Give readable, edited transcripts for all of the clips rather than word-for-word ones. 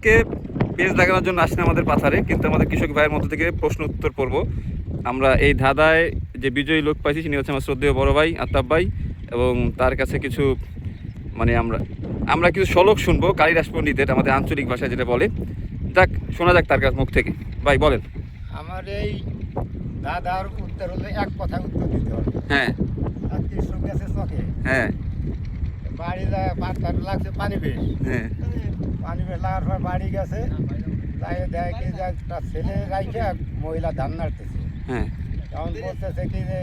আজকে পেজ লাগানোর জন্য আসেন আমাদের পাথারে, কিন্তু আমাদের কৃষক ভাইয়ের মধ্যে থেকে প্রশ্ন উত্তর পড়বো। আমরা এই ধাঁধায় যে বিজয়ী লোক পাইছি তিনি হচ্ছে আমার শ্রদ্ধেয় বড় ভাই আতাব ভাই, এবং তার কাছে কিছু মানে আমরা কিছু শলক শুনবো কালিদাস পণ্ডিতের, আমাদের আঞ্চলিক ভাষায় যেটা বলে। যাক, শোনা যাক তার মুখ থেকে। ভাই বলেন। আমার এই দাদার উত্তর হলে এক কথা উত্তর দিতে হবে। হ্যাঁ আর কৃষক গেছে চকে, হ্যাঁ বাড়ি যায় পাতার লাগছে পানি বেশ, হ্যাঁ পানি বেশ লাগার পর বাড়ি গেছে, তাই দেয় কি যে একটা ছেলে রাইখে মহিলা ধান নাড়তেছে। হ্যাঁ তখন বলতেছে কি যে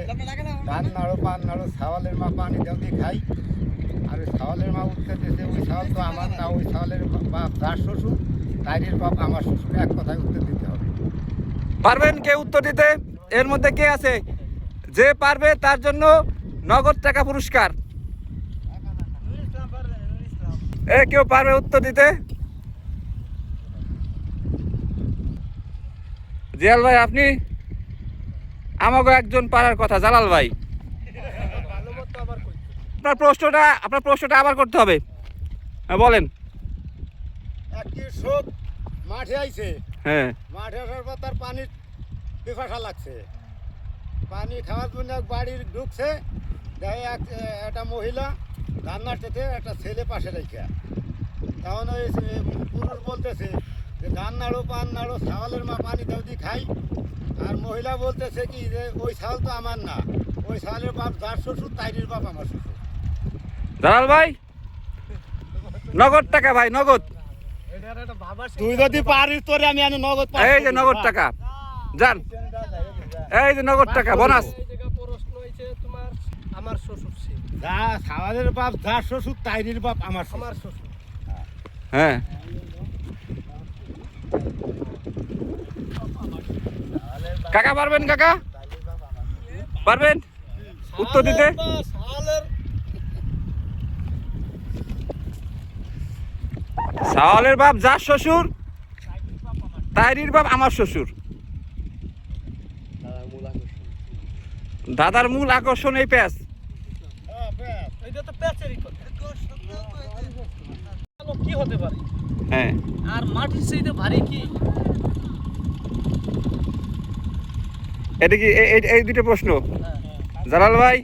ধান নাড়ো পান নাড়ো, ছাওয়ালের মা পানি দেও দিয়ে খাই। আর ওই ছাওয়ালের মা উত্তর দিয়েছে ওই ছাওয়াল তো আমার না, ওই ছাওয়ালের বাপ যার শ্বশুর তাইরির বাপ আমার শ্বশুর। এক কথায় উত্তর দিতে হবে। পারবেন কে উত্তর দিতে? এর মধ্যে কে আছে যে পারবে তার জন্য নগদ টাকা পুরস্কার? কেউ পারবে উত্তর দিতে? জিয়াল ভাই, আপনি আমাকে একজন পারার কথা। জালাল ভাই, আপনার প্রশ্নটা আবার করতে হবে। হ্যাঁ বলেন। এক কৃষক মাঠে আইছে, হ্যাঁ মাঠে আসার পর তার পানির পিপাসা লাগছে, পানি খাওয়ার জন্য এক বাড়ি ঢুকছে, দেখে একটা মহিলা ধান নাড়তেছে, একটা ছেলে পাশে রেখে। তখন ওই পুরুষ বলতেছে যে ধান নাড়ো পান নাড়ো, ছাওয়ালের মা পানি দাও দিয়ে খাই। আর মহিলা বলতেছে কি যে ওই ছাওয়াল তো আমার না, ওই ছাওয়ালের বাপ যার শ্বশুর তাইরির বাপ আমার শ্বশুর। জালাল ভাই, নগদ টাকা ভাই, নগদ। তুই যদি পারিস তোরে আমি নগদ পাই। এই যে নগদ টাকা, যান। এই যে নগদ টাকা বোনাস। আমার শ্বশুর ছিল। যা ছাওয়ালের বাপ যার শ্বশুর তাইরির বাপ আমার আমার শ্বশুর। শ্বশুর। হ্যাঁ কাকা পারবেন? কাকা পারবেন উত্তর দিতে? ছাওয়ালের বাপ যার শ্বশুর তাইরির বাপ আমার শ্বশুর। দাদার মূল আকর্ষণ এই প্যাঁচ। এটা তো প্যাচেরই কথা। কি হতে পারে? হ্যাঁ, আর মাটির চাইতে ভারী কি? এটা কি এই দুটো প্রশ্ন? জালাল ভাই,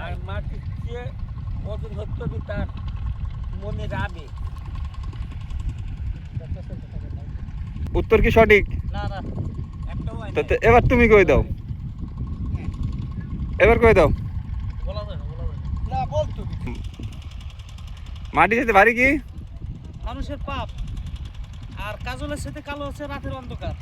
আর মাটির চেয়ে ওজন হচ্ছে কি তার মনের আবেগ। উত্তর কি সঠিক? না না, একটাও এবার তুমি কই দাও, এবার কই দাও। বলা যায় না, বলা যায় না। না বলতো মাটি যেতে ভারী কি? মানুষের পাপ। আর কাজলের সাথে কালো হচ্ছে রাতের অন্ধকার।